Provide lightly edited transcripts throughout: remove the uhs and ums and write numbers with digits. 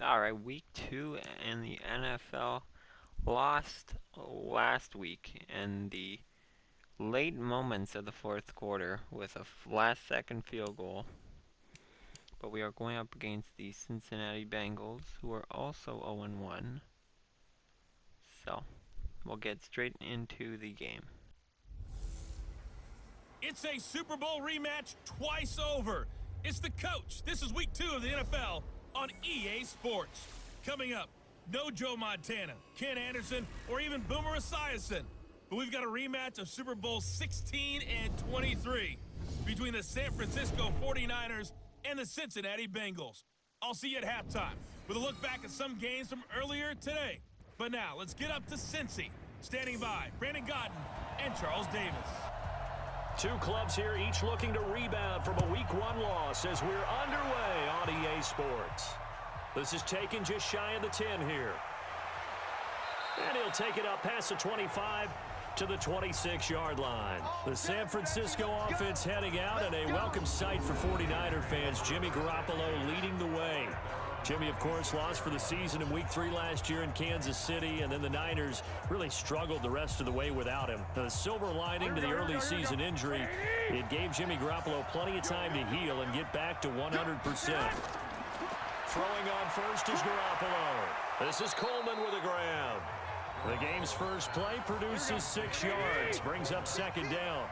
Alright, week 2 in the NFL lost last week in the late moments of the fourth quarter with a last-second field goal. But we are going up against the Cincinnati Bengals, who are also 0-1. So, we'll get straight into the game. It's a Super Bowl rematch twice over. It's the coach. This is week 2 of the NFL on EA Sports. Coming up, no Joe Montana, Ken Anderson, or even Boomer Esiason. But we've got a rematch of Super Bowl 16 and 23 between the San Francisco 49ers and the Cincinnati Bengals. I'll see you at halftime with a look back at some games from earlier today. But now, let's get up to Cincy. Standing by, Brandon Godden and Charles Davis. Two clubs here, each looking to rebound from a Week 1 loss as we're underway on EA Sports. This is taken just shy of the 10 here. And he'll take it up past the 25 to the 26-yard line. The San Francisco offense heading out, and a welcome sight for 49er fans. Jimmy Garoppolo leading the way. Jimmy, of course, lost for the season in Week 3 last year in Kansas City, and then the Niners really struggled the rest of the way without him. The silver lining to the early season injury, it gave Jimmy Garoppolo plenty of time to heal and get back to 100%. Throwing on first is Garoppolo. This is Coleman with the ground. The game's first play produces 6 yards, brings up second down.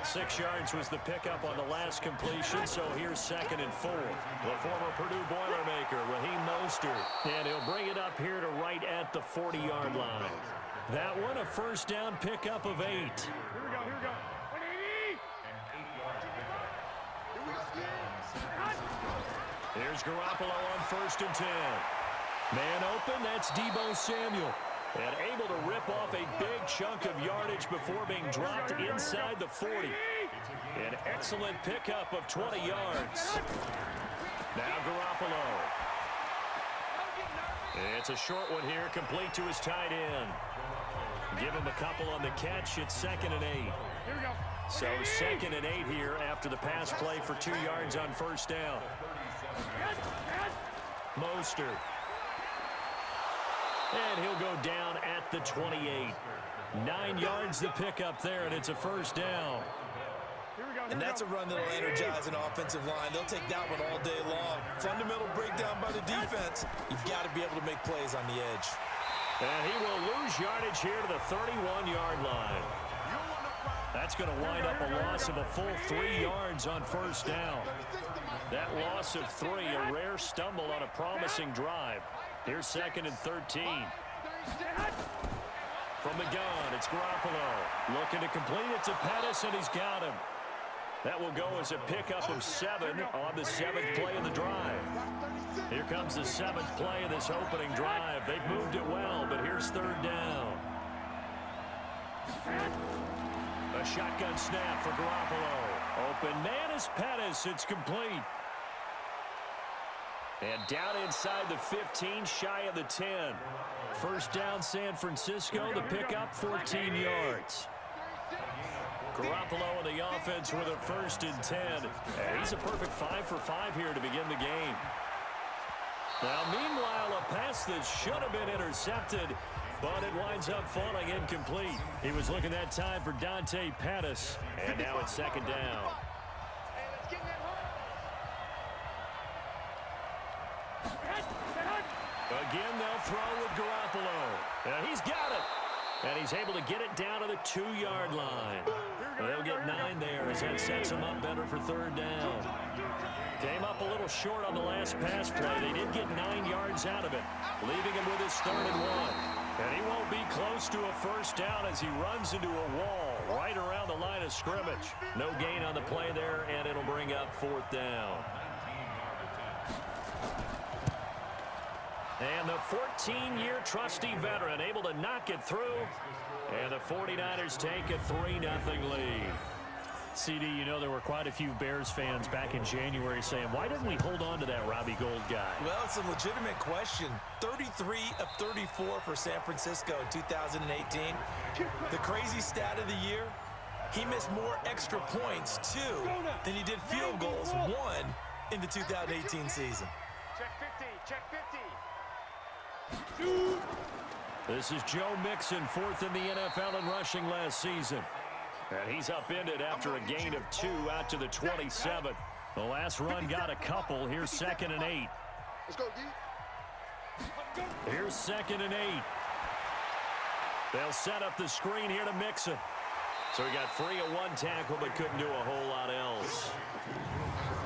6 yards was the pickup on the last completion, so here's 2nd and 4. The former Purdue Boilermaker, Raheem Mostert, and he'll bring it up here to right at the 40-yard line. That one, a first down pickup of 8. Here we go. 180. Here's Garoppolo on 1st and 10. Man open, that's Deebo Samuel. And able to rip off a big chunk of yardage before being dropped inside the 40. An excellent pickup of 20 yards. Now Garoppolo. It's a short one here, complete to his tight end. Give him a couple on the catch. It's 2nd and 8. So 2nd and 8 here after the pass play for 2 yards on first down. Mostert. And he'll go down at the 28. 9 yards to pick up there, and it's a first down. And that's a run that'll energize an offensive line. They'll take that one all day long. Fundamental breakdown by the defense. You've got to be able to make plays on the edge. And he will lose yardage here to the 31-yard line. That's going to wind up a loss of a full 3 yards on first down. That loss of 3, a rare stumble on a promising drive. Here's 2nd and 13. From the gun, it's Garoppolo. Looking to complete it to Pettis, and he's got him. That will go as a pickup of 7 on the 7th play of the drive. Here comes the 7th play of this opening drive. They've moved it well, but here's 3rd down. A shotgun snap for Garoppolo. Open man is Pettis. It's complete. And down inside the 15, shy of the 10. First down, San Francisco. The pickup, 14 yards. Garoppolo and the offense with a 1st and 10. And he's a perfect 5 for 5 here to begin the game. Now, meanwhile, a pass that should have been intercepted, but it winds up falling incomplete. He was looking that time for Dante Pettis, and now it's 2nd down. Again, they'll throw with Garoppolo. And he's got it. And he's able to get it down to the 2-yard line. They'll get 9 there as that sets him up better for 3rd down. Came up a little short on the last pass play. They did get 9 yards out of it, leaving him with his 3rd and 1. And he won't be close to a first down as he runs into a wall right around the line of scrimmage. No gain on the play there, and it'll bring up 4th down. And the 14-year trusty veteran able to knock it through. And the 49ers take a 3-0 lead. CD, you know there were quite a few Bears fans back in January saying, why didn't we hold on to that Robbie Gould guy? Well, it's a legitimate question. 33 of 34 for San Francisco in 2018. The crazy stat of the year, he missed more extra points, 2, than he did field goals, 1, in the 2018 season. Check 50, check 50. This is Joe Mixon, fourth in the NFL in rushing last season. And he's upended after a gain of 2 out to the 27. The last run got a couple. Here's 2nd and 8. Let's go, D. Here's 2nd and 8. They'll set up the screen here to Mixon. So he got free of 1 tackle but couldn't do a whole lot else.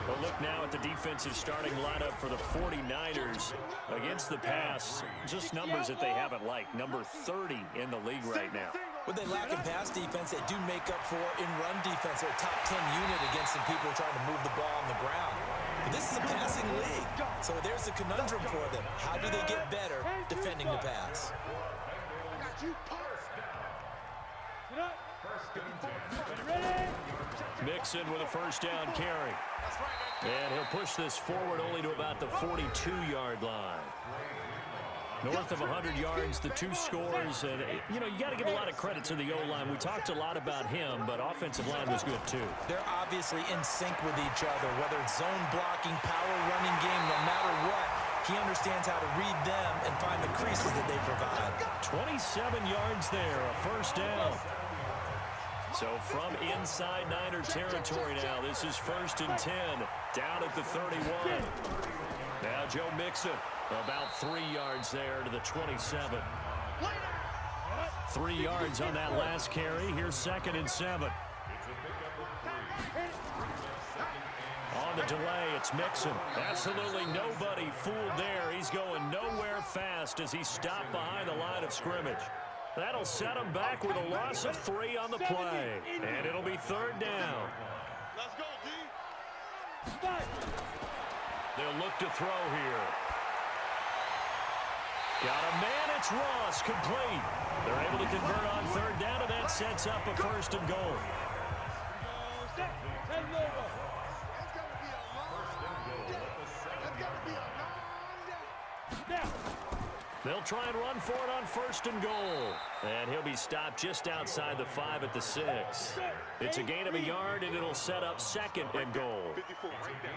We'll look now at the defensive starting lineup for the 49ers. Against the pass, just numbers that they haven't liked. Number 30 in the league right now. What they lack in pass defense, they do make up for in run defense. They're a top 10 unit against some people trying to move the ball on the ground. But this is a passing league, so there's a conundrum for them. How do they get better defending the pass? Mixon with a first down carry. And he'll push this forward only to about the 42-yard line. North of 100 yards, the 2 scores. And, you know, you got to give a lot of credit to the O-line. We talked a lot about him, but offensive line was good, too. They're obviously in sync with each other, whether it's zone blocking, power running game, no matter what. He understands how to read them and find the creases that they provide. 27 yards there, a first down. So from inside Niner territory now, this is 1st and 10, down at the 31. Now Joe Mixon, about 3 yards there to the 27. 3 yards on that last carry. Here's 2nd and 7. On the delay, it's Mixon. Absolutely nobody fooled there. He's going nowhere fast as he stopped behind the line of scrimmage. That'll set him back with a loss of 3 on the play. And it'll be 3rd down. Let's go, D. They'll look to throw here. Got a man, it's Ross, complete. They're able to convert on 3rd down, and that sets up a 1st and goal. They'll try and run for it on 1st and goal. And he'll be stopped just outside the 5 at the 6. It's a gain of a yard, and it'll set up 2nd and goal.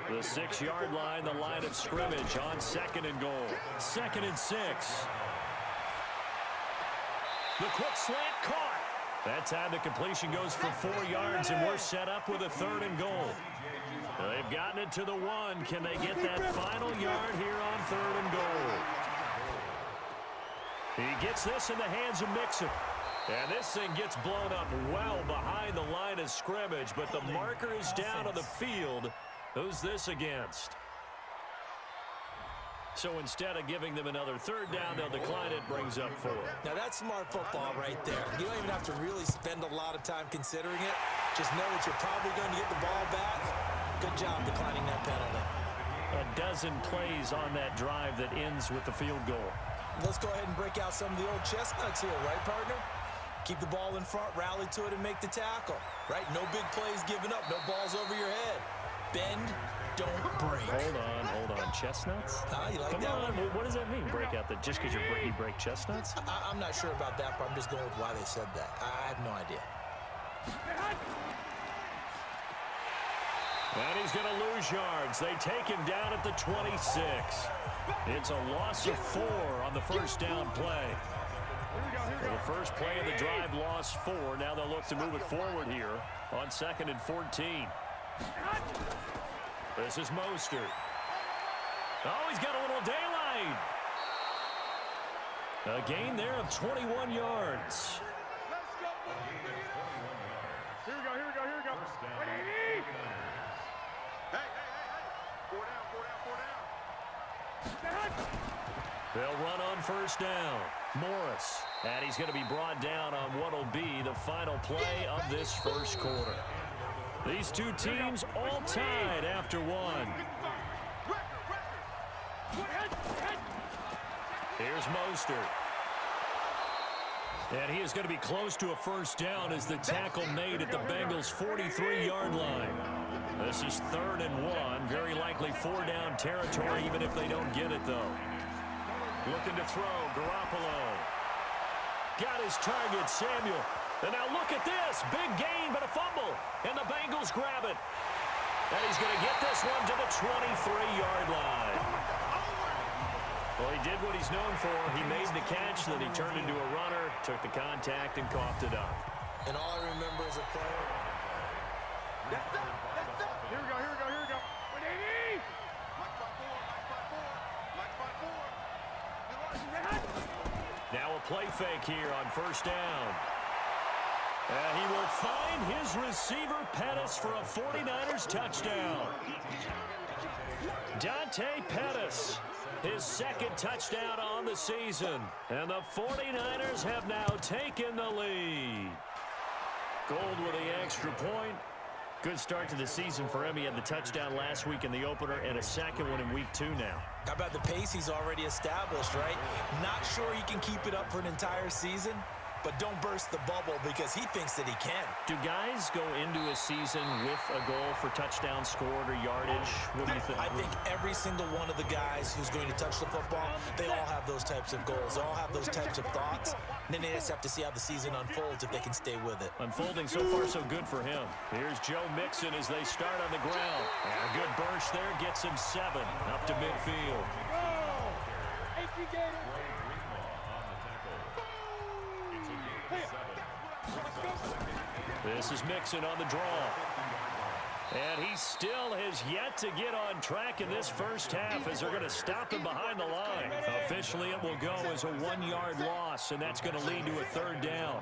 The 6-yard line, the line of scrimmage on 2nd and goal. 2nd and 6. The quick slant caught. That time the completion goes for 4 yards, and we're set up with a 3rd and goal. They've gotten it to the 1. Can they get that final yard here on 3rd and goal? He gets this in the hands of Mixon. And this thing gets blown up well behind the line of scrimmage, but the marker is down on the field. Who's this against? So instead of giving them another 3rd down, they'll decline it, brings up 4. Now that's smart football right there. You don't even have to really spend a lot of time considering it. Just know that you're probably going to get the ball back. Good job declining that penalty. A dozen plays on that drive that ends with the field goal. Let's go ahead and break out some of the old chestnuts here, right, partner? Keep the ball in front, rally to it, and make the tackle, right? No big plays given up, no balls over your head. Bend, don't break. Hold on. Chestnuts? You like Come that on, one? what does that mean? Break out the just because you break chestnuts? I'm not sure about that, but I'm just going with why they said that. I have no idea. And he's going to lose yards. They take him down at the 26. It's a loss of 4 on the first down play. Well, the first play of the drive, lost 4. Now they'll look to move it forward here on 2nd and 14. This is Mostert. Oh, he's got a little daylight. A gain there of 21 yards. Here we go. Ready? Hey. 4 down. They'll run on first down. Morris. And he's going to be brought down on what will be the final play of this first quarter. These two teams all tied after 1. Here's Mostert. And he is going to be close to a first down as the tackle made at the Bengals' 43-yard line. This is 3rd and 1. Very likely 4-down territory, even if they don't get it, though. Looking to throw, Garoppolo. Got his target, Samuel. And now look at this. Big gain, but a fumble. And the Bengals grab it. And he's going to get this one to the 23-yard line. Well, he did what he's known for. He made the catch, then he turned into a runner, took the contact, and coughed it up. And all I remember as a player. That's up. That's up. Here we go. Here we go. Here we go. Mike 5-4. Mike 5-4. Mike 5-4. Now a play fake here on first down. And he will find his receiver, Pettis, for a 49ers touchdown. Dante Pettis, his second touchdown on the season. And the 49ers have now taken the lead. Gold with the extra point. Good start to the season for him. He had the touchdown last week in the opener and a second one in week 2 now. How about the pace he's already established, right? Not sure he can keep it up for an entire season, but don't burst the bubble because he thinks that he can. Do guys go into a season with a goal for touchdown scored or yardage? What do you think? I think every single one of the guys who's going to touch the football, they all have those types of goals. They all have those types of thoughts. And then they just have to see how the season unfolds if they can stay with it. Unfolding so far so good for him. Here's Joe Mixon as they start on the ground. And a good burst there gets him 7 up to midfield. This is Mixon on the draw. And he still has yet to get on track in this first half as they're going to stop him behind the line. Officially, it will go as a 1-yard loss, and that's going to lead to a third down.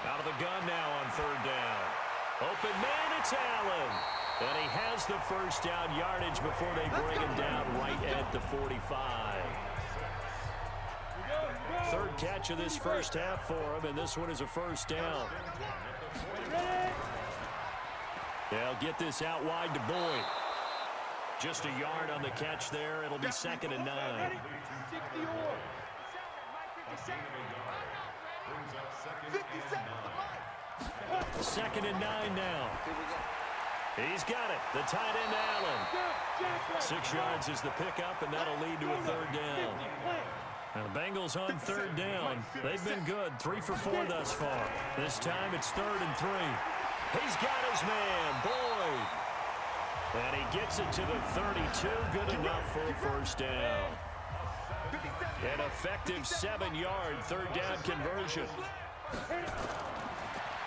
Out of the gun now on third down. Open man, it's Allen. And he has the first down yardage before they bring him down right at the 45. Third catch of this first half for him, and this one is a first down. They'll get this out wide to Boyd. Just a yard on the catch there. It'll be 2nd and 9. Second and 9 now. He's got it. The tight end, Allen. 6 yards is the pickup, and that'll lead to a third down. And the Bengals on third down. They've been good. 3 for 4 thus far. This time it's 3rd and 3. He's got his man, Boyd. And he gets it to the 32. Good enough for a first down. An effective 7-yard third down conversion.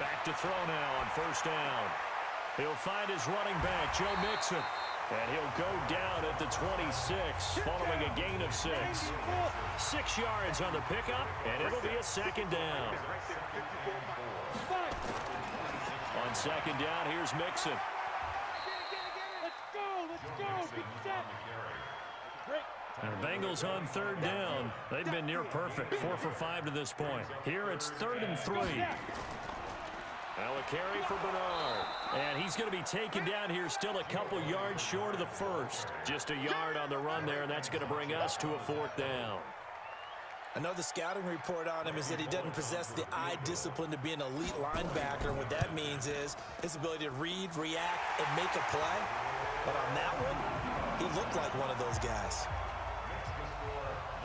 Back to throw now on first down. He'll find his running back, Joe Mixon. And he'll go down at the 26, following a gain of 6. 6 yards on the pickup, and it'll be a second down. On second down, here's Mixon. And the Bengals on third down. They've been near perfect, 4 for 5 to this point. Here it's 3rd and 3. Now a carry for Bernard. And he's going to be taken down here still a couple yards short of the first. Just a yard on the run there, and that's going to bring us to a 4th down. Another scouting report on him is that he doesn't possess the eye discipline to be an elite linebacker. And what that means is his ability to read, react, and make a play. But on that one, he looked like one of those guys.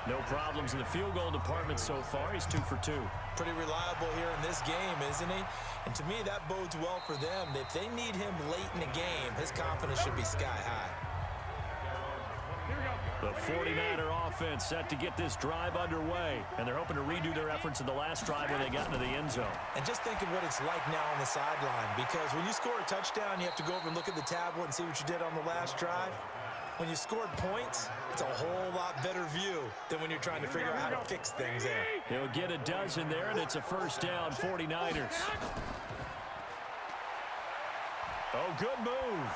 No problems in the field goal department so far. He's 2 for 2. Pretty reliable here in this game, isn't he? And to me, that bodes well for them. If they need him late in the game, his confidence should be sky high. The 49er offense set to get this drive underway. And they're hoping to redo their efforts in the last drive when they got into the end zone. And just think of what it's like now on the sideline. Because when you score a touchdown, you have to go over and look at the tablet and see what you did on the last drive. When you scored points, it's a whole lot better view than when you're trying to figure out how to fix things there. He'll get a dozen there, and it's a first down, 49ers. Oh, good move.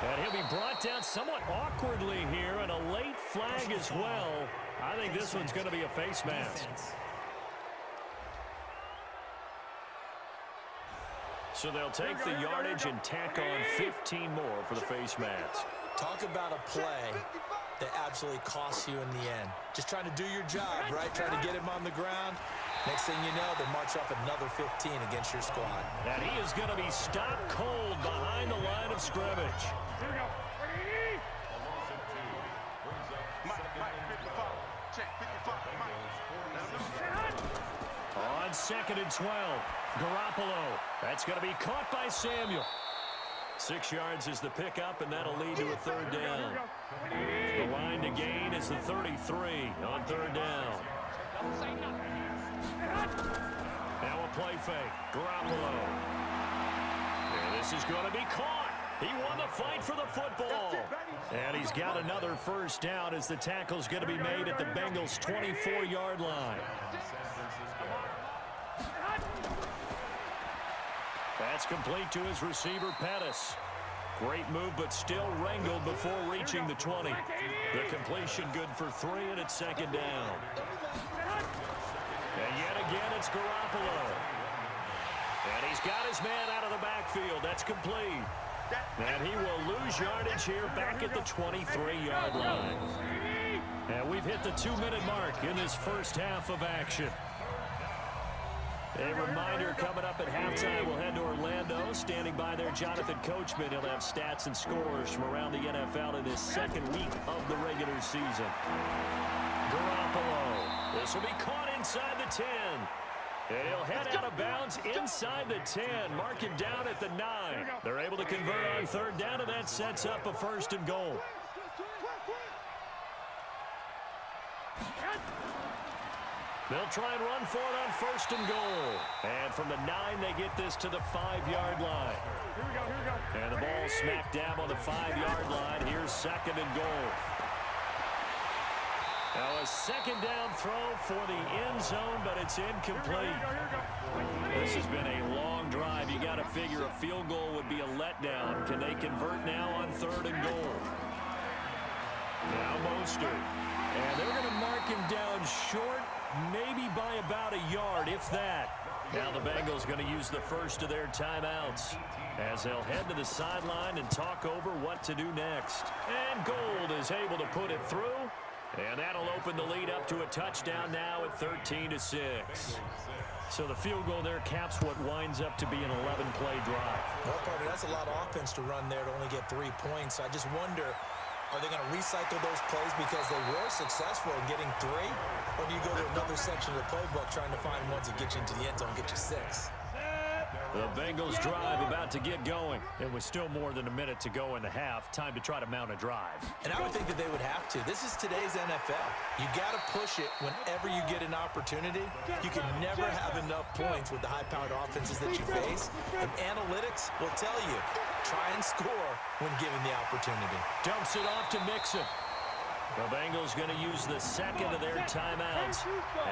And he'll be brought down somewhat awkwardly here, and a late flag as well. I think this one's going to be a face mask. So they'll take the yardage and tack on 15 more for the face mask. Talk about a play that absolutely costs you in the end. Just trying to do your job, right? Trying to get him on the ground. Next thing you know, they march off another 15 against your squad. And he is going to be stopped cold behind the line of scrimmage. Here we go. Mike, 55. Check, 55. On 2nd and 12, Garoppolo. That's going to be caught by Samuel. 6 yards is the pickup, and that'll lead to a third down. is the 33 on third down. Now a play fake. Garoppolo. And this is going to be caught. He won the fight for the football. And he's got another first down as the tackle's going to be made at the Bengals' 24-yard line. That's complete to his receiver, Pettis. Great move, but still wrangled before reaching the 20. The completion good for 3, and it's second down. And yet again, it's Garoppolo. And he's got his man out of the backfield. That's complete. And he will lose yardage here back at the 23-yard line. And we've hit the 2-minute mark in this first half of action. A reminder, coming up at halftime, we'll head to Orlando. Standing by there, Jonathan Coachman. He'll have stats and scores from around the NFL in this second week of the regular season. Garoppolo. This will be caught inside the 10. And he'll head out of bounds inside the 10. Mark him down at the 9. They're able to convert on third down, and that sets up a first and goal. They'll try and run for it on first and goal. And from the 9, they get this to the 5-yard line. Here we go. And the ball smack dab on the 5-yard line. Here's second and goal. Now a second down throw for the end zone, but it's incomplete. This has been a long drive. You got to figure a field goal would be a letdown. Can they convert now on third and goal? Now Mostert. And they're going to mark him down short, maybe by about a yard, if that. Now the Bengals going to use the first of their timeouts as they'll head to the sideline and talk over what to do next. And Gold is able to put it through. And that'll open the lead up to a touchdown now at 13-6. So the field goal there caps what winds up to be an 11-play drive. Well, partner, that's a lot of offense to run there to only get 3 points. I just wonder, are they going to recycle those plays because they were successful in getting 3? Or do you go to another section of the playbook trying to find ones that get you into the end zone and get you 6? The Bengals drive about to get going. It was still more than a minute to go in the half. Time to try to mount a drive. And I would think that they would have to. This is today's NFL. You got to push it whenever you get an opportunity. You can never have enough points with the high-powered offenses that you face. And analytics will tell you, try and score when given the opportunity. Dumps it off to Mixon. The Bengals going to use the second of their timeouts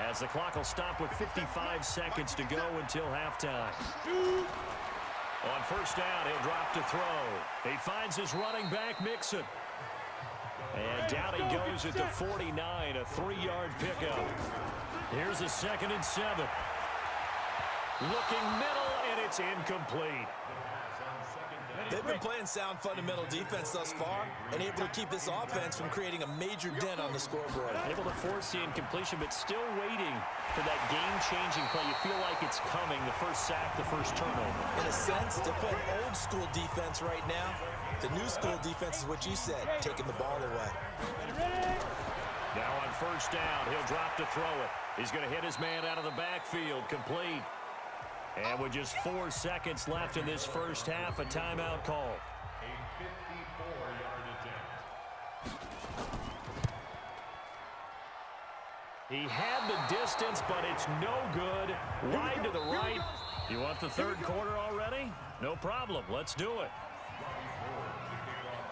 as the clock will stop with 55 seconds to go until halftime. On first down, he'll drop to throw. He finds his running back, Mixon. And down he goes at the 49, a 3-yard pickup. Here's a 2nd and 7. Looking middle, and it's incomplete. They've been playing sound fundamental defense thus far and able to keep this offense from creating a major dent on the scoreboard. Able to force the incompletion, but still waiting for that game-changing play. You feel like it's coming, the first sack, the first turnover. In a sense, they're playing old-school defense right now. The new-school defense is what you said, taking the ball away. Now on first down, he'll drop to throw it. He's going to hit his man out of the backfield, complete. And with just 4 seconds left in this first half, a timeout call. He had the distance, but it's no good. Wide to the right. You want the third quarter already? No problem. Let's do it.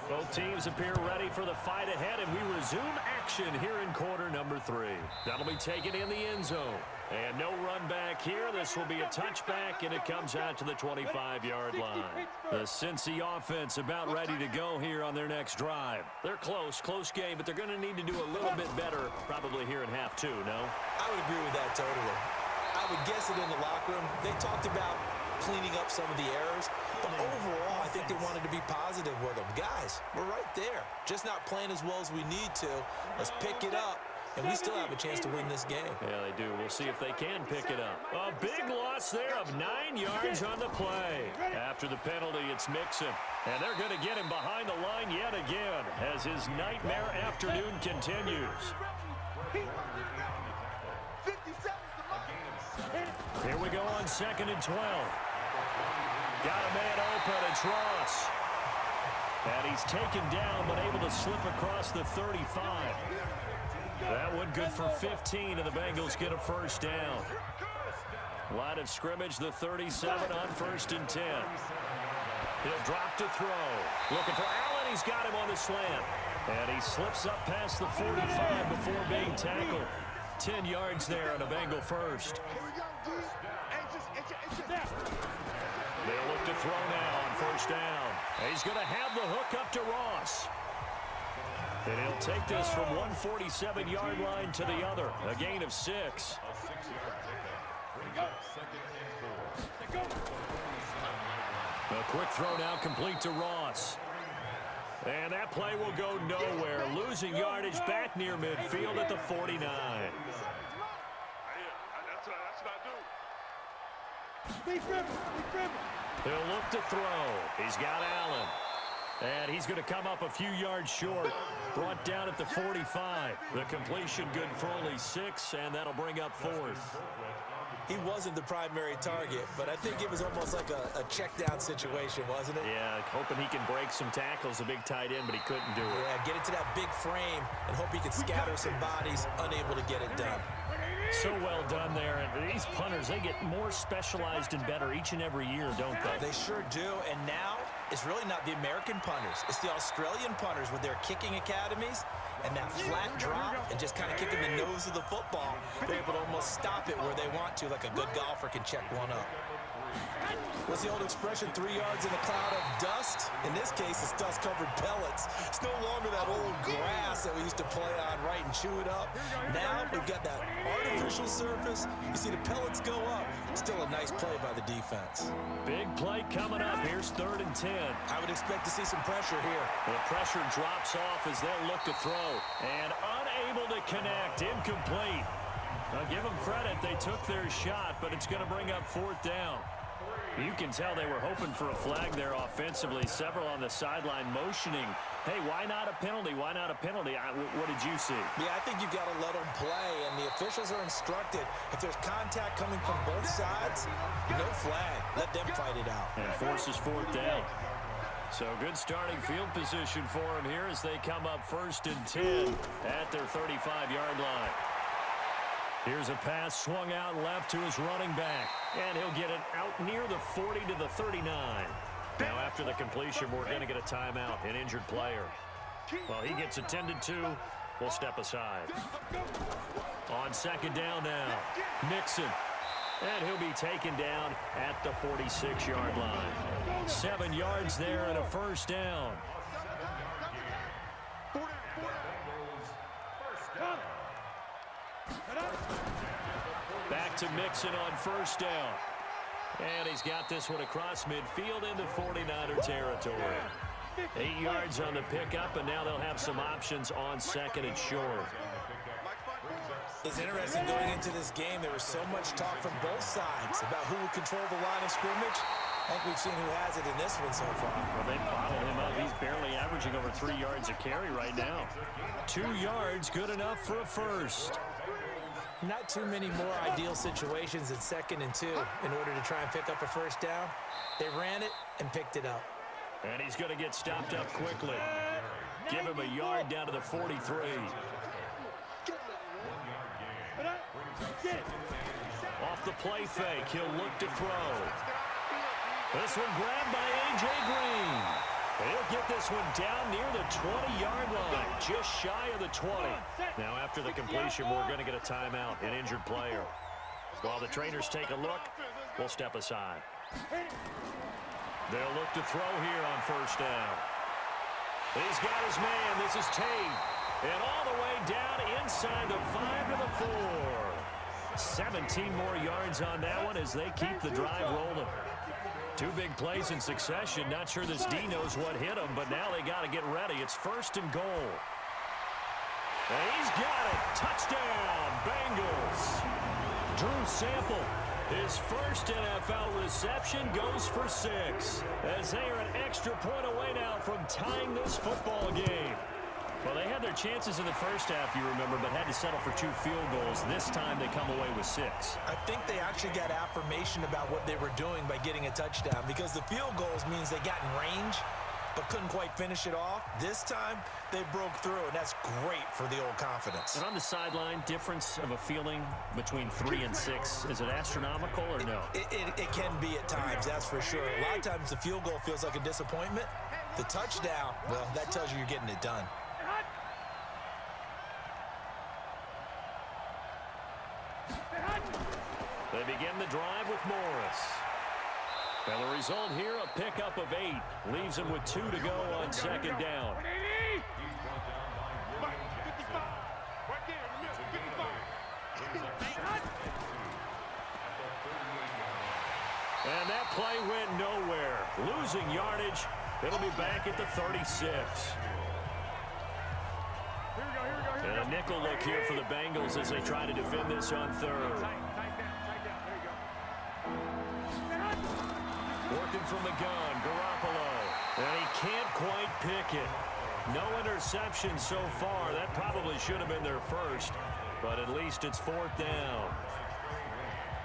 Both teams appear ready for the fight ahead, and we resume action here in quarter number 3. That'll be taken in the end zone. And no run back here. This will be a touchback, and it comes out to the 25-yard line. The Cincy offense about ready to go here on their next drive. They're close game, but they're going to need to do a little bit better probably here in half 2, no? I would agree with that totally. I would guess it in the locker room. They talked about cleaning up some of the errors, but overall, I think they wanted to be positive with them. Guys, we're right there. Just not playing as well as we need to. Let's pick it up. And we still have a chance to win this game. Yeah, they do. We'll see if they can pick it up. A big loss there of 9 yards on the play. After the penalty, it's Mixon. And they're going to get him behind the line yet again as his nightmare afternoon continues. Here we go on 2nd and 12. Got a man open. It's Ross. And he's taken down, but able to slip across the 35. That one good for 15, and the Bengals get a first down. Line of scrimmage, the 37 on 1st and 10. He'll drop to throw. Looking for Allen. He's got him on the slant. And he slips up past the 45 before being tackled. 10 yards there on a Bengal first. They'll look to throw now on 1st down. He's going to have the hook up to Ross. And he'll take this from 147-yard line to the other. A gain of 6. A quick throw now complete to Ross. And that play will go nowhere. Losing yardage back near midfield at the 49. He'll look to throw. He's got Allen. And he's going to come up a few yards short. Brought down at the 45. The completion good for only 6, and that'll bring up 4th. He wasn't the primary target, but I think it was almost like a check-down situation, wasn't it? Yeah, hoping he can break some tackles, a big tight end, but he couldn't do it. Yeah, get into that big frame and hope he can scatter some bodies, unable to get it done. So well done there. And these punters, they get more specialized and better each and every year, don't they? They sure do. And now it's really not the American punters. It's the Australian punters with their kicking academies and that flat drop and just kind of kicking the nose of the football. They're able to almost stop it where they want to, like a good golfer can check one up. What's the old expression, 3 yards in a cloud of dust? In this case, it's dust-covered pellets. It's no longer that old grass that we used to play on, right, and chew it up. Now we've got that artificial surface. You see the pellets go up. Still a nice play by the defense. Big play coming up. Here's 3rd and 10. I would expect to see some pressure here. The pressure drops off as they'll look to throw. And unable to connect. Incomplete. Now give them credit. They took their shot, but it's going to bring up 4th down. You can tell they were hoping for a flag there offensively. Several on the sideline motioning. Hey, why not a penalty? Why not a penalty? What did you see? Yeah, I think you've got to let them play, and the officials are instructed. If there's contact coming from both sides, no flag. Let them fight it out. And forces 4th down. So good starting field position for them here as they come up 1st and 10 at their 35-yard line. Here's a pass swung out left to his running back. And he'll get it out near the 40 to the 39. Now after the completion, we're going to get a timeout, an injured player. Well, he gets attended to. We'll step aside. On 2nd down now, Mixon. And he'll be taken down at the 46-yard line. 7 yards there and a 1st down. Back to Mixon on 1st down. And he's got this one across midfield into 49er territory. 8 yards on the pickup, and now they'll have some options on 2nd and short. It's interesting going into this game. There was so much talk from both sides about who would control the line of scrimmage. I think we've seen who has it in this one so far. Well, they bottled him up. He's barely averaging over 3 yards a carry right now. 2 yards, good enough for a first. Not too many more ideal situations at 2nd and 2 in order to try and pick up a first down. They ran it and picked it up. And he's going to get stopped up quickly. Give him a yard down to the 43. Off the play fake, he'll look to throw. This one grabbed by A.J. Green. He'll get this one down near the 20-yard line, just shy of the 20. Now after the completion, we're going to get a timeout, an injured player. While the trainers take a look, we'll step aside. They'll look to throw here on 1st down. He's got his man. This is Tate. And all the way down inside the 5 to the 4. 17 more yards on that one as they keep the drive rolling. 2 big plays in succession. Not sure this D knows what hit him, but now they got to get ready. It's 1st and goal. And he's got it. Touchdown, Bengals. Drew Sample, his first NFL reception, goes for 6. As they are an extra point away now from tying this football game. Well, they had their chances in the first half, you remember, but had to settle for 2 field goals. This time they come away with 6. I think they actually got affirmation about what they were doing by getting a touchdown, because the field goals means they got in range but couldn't quite finish it off. This time, they broke through, and that's great for the old confidence. And on the sideline, difference of a feeling between 3 and 6, is it astronomical or no? It can be at times, that's for sure. A lot of times the field goal feels like a disappointment. The touchdown, well, that tells you you're getting it done. They begin the drive with Morris. And the result here, a pickup of 8. Leaves him with 2 to go on second down. And that play went nowhere. Losing yardage. It'll be back at the 36. And a nickel look here for the Bengals as they try to defend this on third. Working from the gun, Garoppolo. And he can't quite pick it. No interception so far. That probably should have been their first, but at least it's 4th down.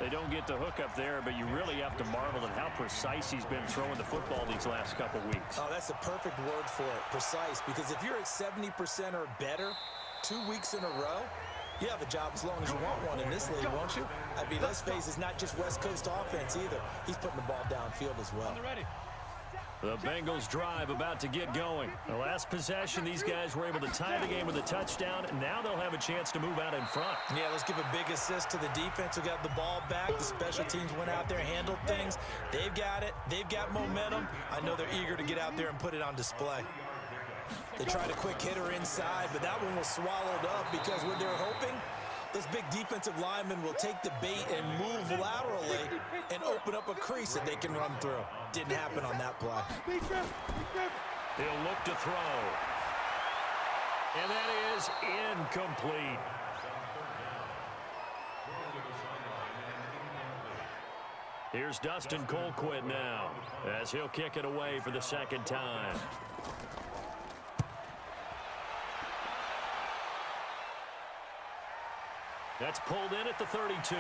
They don't get the hook up there, but you really have to marvel at how precise he's been throwing the football these last couple weeks. Oh, that's the perfect word for it, precise, because if you're at 70% or better 2 weeks in a row, you have a job as long as you want one in this league, won't you? I mean, let's face it, it's not just West Coast offense either. He's putting the ball downfield as well. The Bengals drive about to get going. The last possession, these guys were able to tie the game with a touchdown, and now they'll have a chance to move out in front. Yeah, let's give a big assist to the defense who got the ball back. The special teams went out there, handled things. They've got it. They've got momentum. I know they're eager to get out there and put it on display. They tried a quick hitter inside, but that one was swallowed up because what they're hoping, those big defensive linemen will take the bait and move laterally and open up a crease that they can run through. Didn't happen on that play. He'll look to throw. And that is incomplete. Here's Dustin Colquitt now as he'll kick it away for the second time. That's pulled in at the 32.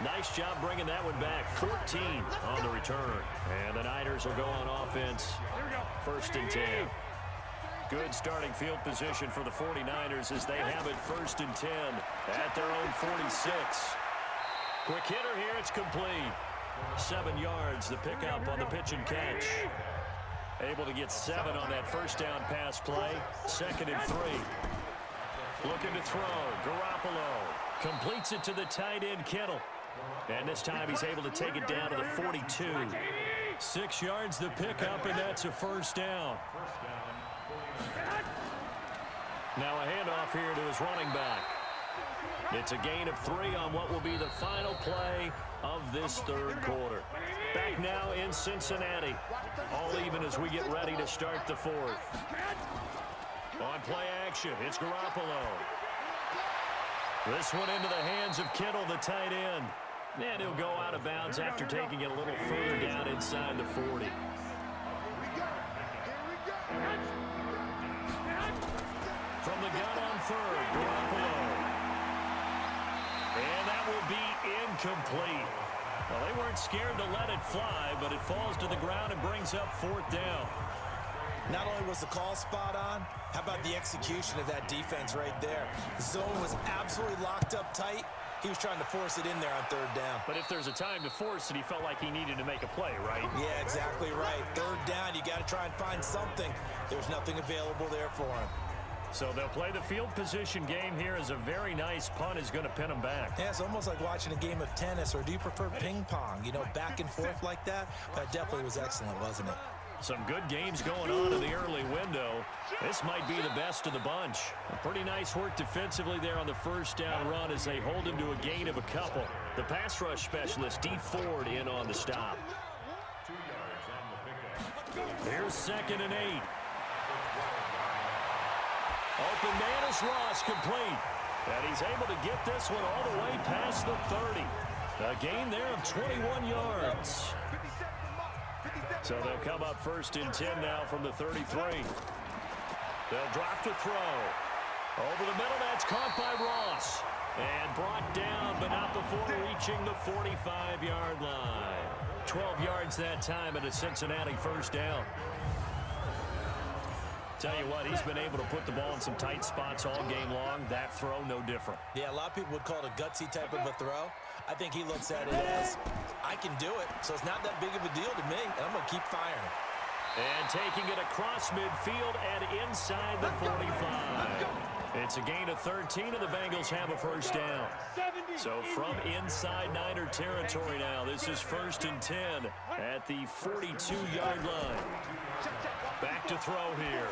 Nice job bringing that one back. 14 on the return. And the Niners will go on offense. 1st and 10. Good starting field position for the 49ers as they have it 1st and 10 at their own 46. Quick hitter here. It's complete. 7 yards. The pickup on the pitch and catch. Able to get 7 on that first down pass play. 2nd and 3. Looking to throw. Garoppolo completes it to the tight end, Kittle. And this time he's able to take it down to the 42. 6 yards the pickup, and that's a 1st down. Now a handoff here to his running back. It's a gain of 3 on what will be the final play of this 3rd quarter. Back now in Cincinnati. All even as we get ready to start the 4th. On play action, it's Garoppolo. This one into the hands of Kittle, the tight end. And he'll go out of bounds after taking it a little further down inside the 40. From the gun on 3rd, Garoppolo. And that will be incomplete. Well, they weren't scared to let it fly, but it falls to the ground and brings up 4th down. Not only was the call spot on, how about the execution of that defense right there? The zone was absolutely locked up tight. He was trying to force it in there on 3rd down. But if there's a time to force it, he felt like he needed to make a play, right? Yeah, exactly right. 3rd down, you got to try and find something. There's nothing available there for him. So they'll play the field position game here as a very nice punt is going to pin them back. Yeah, it's almost like watching a game of tennis, or do you prefer ping pong? You know, back and forth like that? That definitely was excellent, wasn't it? Some good games going on in the early window. This might be the best of the bunch. A pretty nice work defensively there on the first down run as they hold him to a gain of a couple. The pass rush specialist, D. Ford, in on the stop. Here's 2nd and 8. Open man is lost, complete. And he's able to get this one all the way past the 30. A gain there of 21 yards. So they'll come up 1st and 10 now from the 33. They'll drop to throw. Over the middle, that's caught by Ross. And brought down, but not before reaching the 45-yard line. 12 yards that time and a Cincinnati first down. Tell you what, he's been able to put the ball in some tight spots all game long. That throw, no different. Yeah, a lot of people would call it a gutsy type of a throw. I think he looks at it as, I can do it, so it's not that big of a deal to me, and I'm going to keep firing. And taking it across midfield and inside the 45. It's a gain of 13, and the Bengals have a first down. So from inside Niner territory now, this is 1st and 10 at the 42-yard line. Back to throw here.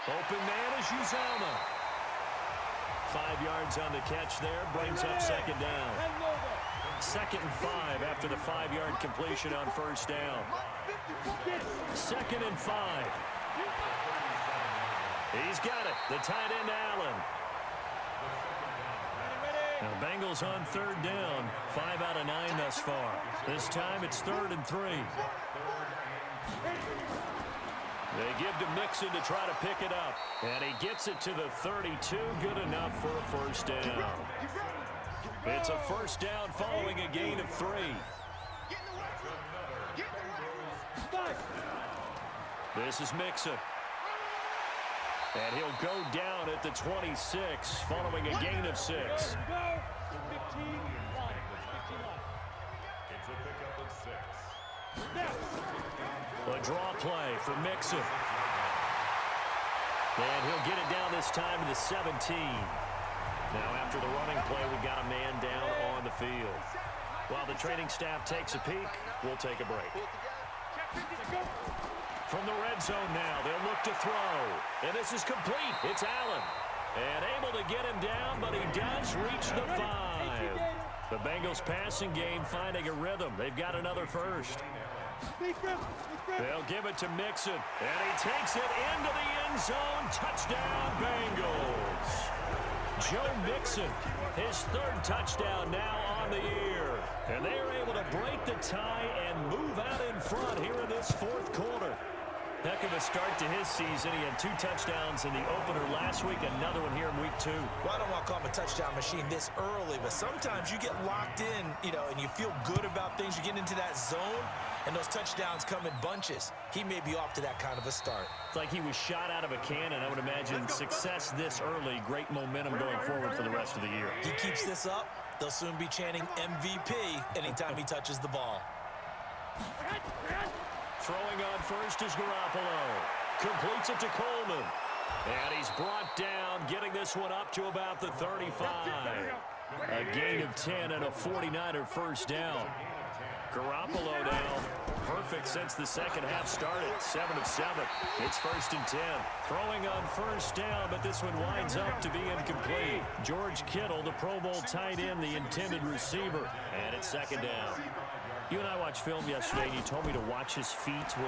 Open man is Uzama. 5 yards on the catch there, brings up second down. 2nd and 5 after the 5-yard completion on first down. 2nd and 5. He's got it. The tight end, Allen. Now, Bengals on 3rd down. 5 out of 9 thus far. This time it's 3rd and 3. They give to Mixon to try to pick it up. And he gets it to the 32. Good enough for a first down. It's a first down following a gain of 3. This is Mixon. And he'll go down at the 26 following a gain of 6. It's a pickup of 6. A draw play for Mixon. And he'll get it down this time to the 17. Now after the running play, we've got a man down on the field. While the training staff takes a peek, we'll take a break. From the red zone now, they'll look to throw. And this is complete. It's Allen. And able to get him down, but he does reach the 5. The Bengals passing game finding a rhythm. They've got another first. They'll give it to Mixon. And he takes it into the end zone. Touchdown, Bengals. Joe Mixon, his 3rd touchdown now on the year. And they are able to break the tie and move out in front here in this 4th quarter. Heck of a start to his season. He had 2 touchdowns in the opener last week, another one here in week 2. Well, I don't want to call him a touchdown machine this early, but sometimes you get locked in, and you feel good about things. You get into that zone, and those touchdowns come in bunches. He may be off to that kind of a start. It's like he was shot out of a cannon. I would imagine success this early, great momentum going forward for the rest of the year. He keeps this up, they'll soon be chanting MVP anytime he touches the ball. Throwing on first is Garoppolo. Completes it to Coleman. And he's brought down, getting this one up to about the 35. A gain of 10 and a 49er first down. Garoppolo now, perfect since the second half started. 7 of 7. It's 1st and 10. Throwing on first down, but this one winds up to be incomplete. George Kittle, the Pro Bowl tight end, the intended receiver. And it's 2nd down. You and I watched film yesterday, and you told me to watch his feet. For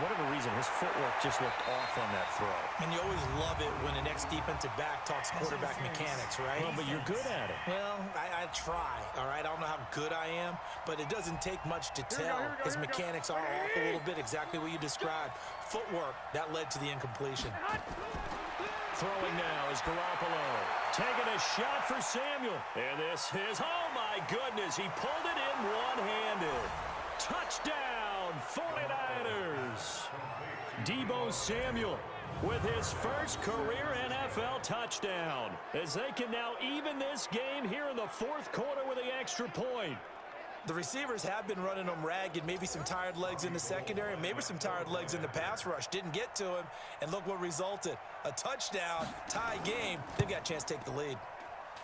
whatever reason, his footwork just looked off on that throw. And you always love it when the next defensive back talks quarterback mechanics, right? Well, but you're good at it. Well, I try, all right? I don't know how good I am, but it doesn't take much to tell. His mechanics are off a little bit, exactly what you described. Footwork, that led to the incompletion. Throwing now is Garoppolo. Taking a shot for Samuel. And this is, oh my goodness, he pulled it in one-handed. Touchdown, 49ers. Deebo Samuel with his first career NFL touchdown. As they can now even this game here in the 4th quarter with the extra point. The receivers have been running them ragged, maybe some tired legs in the secondary, maybe some tired legs in the pass rush. Didn't get to him, and look what resulted. A touchdown, tie game. They've got a chance to take the lead.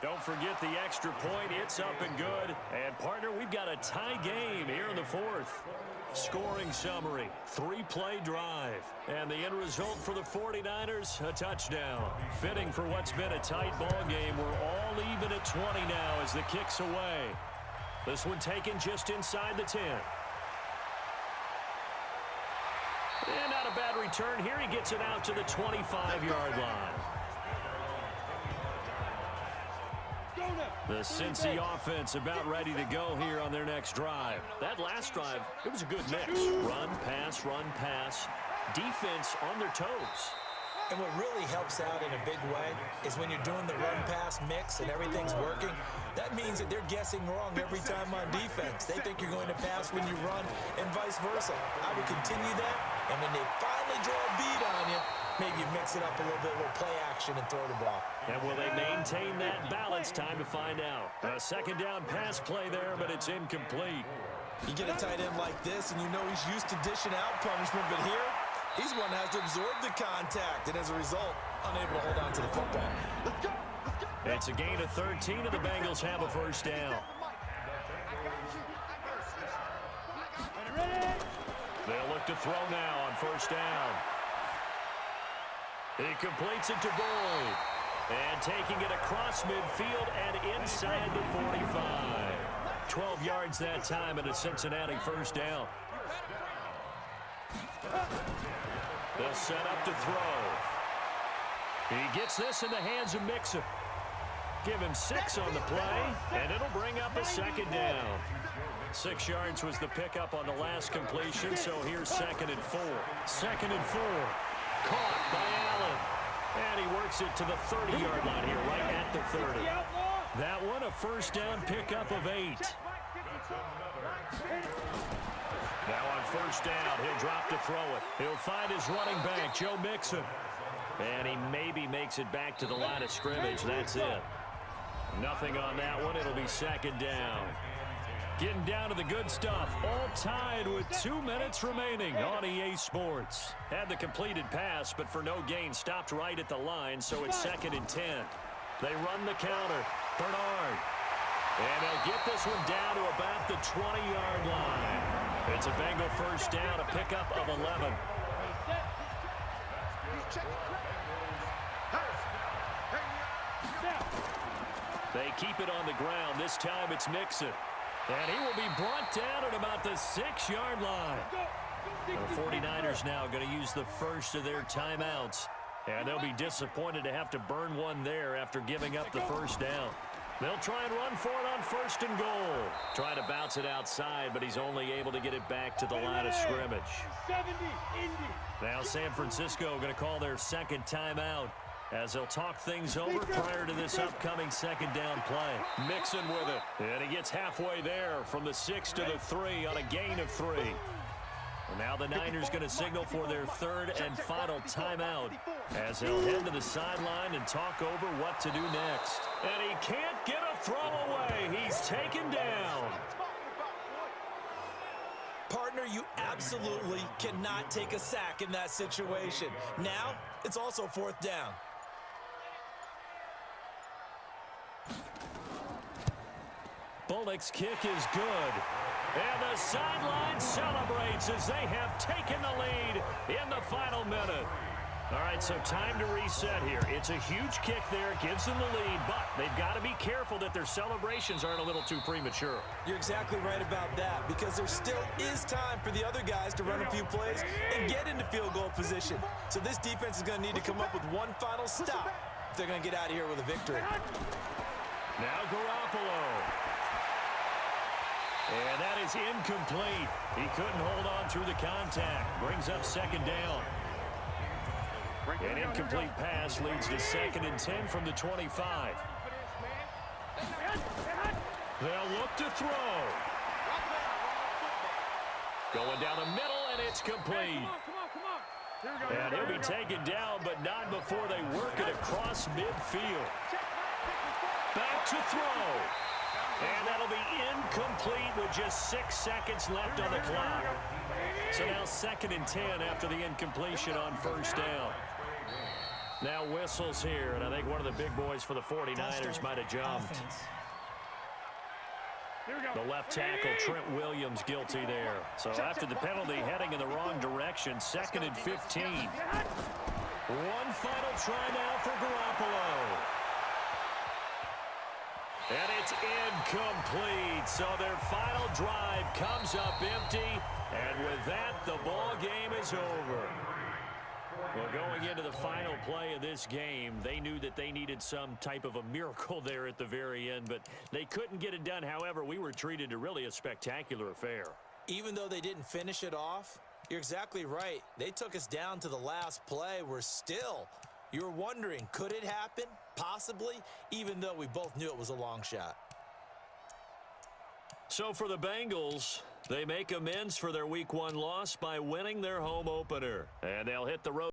Don't forget the extra point. It's up and good. And, partner, we've got a tie game here in the 4th. Scoring summary, 3-play drive. And the end result for the 49ers, a touchdown. Fitting for what's been a tight ball game. We're all even at 20 now as the kick's away. This one taken just inside the 10. And not a bad return here. He gets it out to the 25-yard line. The Cincy offense about ready to go here on their next drive. That last drive, it was a good mix. Run, pass, defense on their toes. And what really helps out in a big way is when you're doing the run-pass mix and everything's working, that means that they're guessing wrong every time on defense. They think you're going to pass when you run and vice versa. I would continue that, and when they finally draw a beat on you, maybe you mix it up a little bit, a little play action and throw the ball. And will they maintain that balance? Time to find out. A second down pass play there, but it's incomplete. You get a tight end like this, and you know he's used to dishing out punishment, but here, he's one that has to absorb the contact, and as a result, unable to hold on to the football. It's a gain of 13, and the Bengals have a first down. They'll look to throw now on first down. He completes it to Boyd. And taking it across midfield and inside the 45. 12 yards that time and a Cincinnati first down. They'll set up to throw. He gets this in the hands of Mixon. Give him 6 on the play, and it'll bring up a second down. 6 yards was the pickup on the last completion, so here's 2nd and 4. 2nd and 4. Caught by Allen. And he works it to the 30-yard line here, right at the 30. That one, a first down pickup of 8. Now on first down, he'll drop to throw it. He'll find his running back, Joe Mixon. And he maybe makes it back to the line of scrimmage. That's it. Nothing on that one. It'll be second down. Getting down to the good stuff. All tied with 2 minutes remaining on EA Sports. Had the completed pass, but for no gain, stopped right at the line, so it's 2nd and 10. They run the counter. Bernard. And they'll get this one down to about the 20-yard line. It's a Bengal first down, a pickup of 11. They keep it on the ground. This time it's Mixon. And he will be brought down at about the 6-yard line. The 49ers now going to use the first of their timeouts. And they'll be disappointed to have to burn one there after giving up the first down. They'll try and run for it on 1st and goal. Trying to bounce it outside, but he's only able to get it back to the line of scrimmage. Now San Francisco going to call their 2nd timeout as they'll talk things over prior to this upcoming 2nd down play. Mixon with it, and he gets halfway there from the 6 to the 3 on a gain of 3. And now the Niners going to signal for their 3rd and final timeout as they'll head to the sideline and talk over what to do next. And he can't get a throw away. He's taken down. Partner, you absolutely cannot take a sack in that situation. Now, it's also 4th down. Bullock's kick is good. And the sideline celebrates as they have taken the lead in the final minute. All right, so time to reset here. It's a huge kick there. It gives them the lead, but they've got to be careful that their celebrations aren't a little too premature. You're exactly right about that, because there still is time for the other guys to run a few plays and get into field goal position. So this defense is going to need to come up with one final stop if they're going to get out of here with a victory. Now Garoppolo. And that is incomplete. He couldn't hold on through the contact. Brings up 2nd down. An incomplete pass leads to 2nd and 10 from the 25. They'll look to throw. Going down the middle, and it's complete. And he'll be taken down, but not before they work it across midfield. Back to throw. And that'll be incomplete with just 6 seconds left on the clock. So now 2nd and 10 after the incompletion on 1st down. Now whistles here, and I think one of the big boys for the 49ers might have jumped. The left tackle, Trent Williams, guilty there. So after the penalty, heading in the wrong direction, 2nd and 15. One final try now for Garoppolo. And it's incomplete. So their final drive comes up empty. And with that, the ball game is over. Well, going into the final play of this game, they knew that they needed some type of a miracle there at the very end, but they couldn't get it done. However, we were treated to really a spectacular affair. Even though they didn't finish it off, You're exactly right. They took us down to the last play. You're wondering, could it happen? Possibly, even though we both knew it was a long shot. So for the Bengals, they make amends for their Week 1 loss by winning their home opener. And they'll hit the road.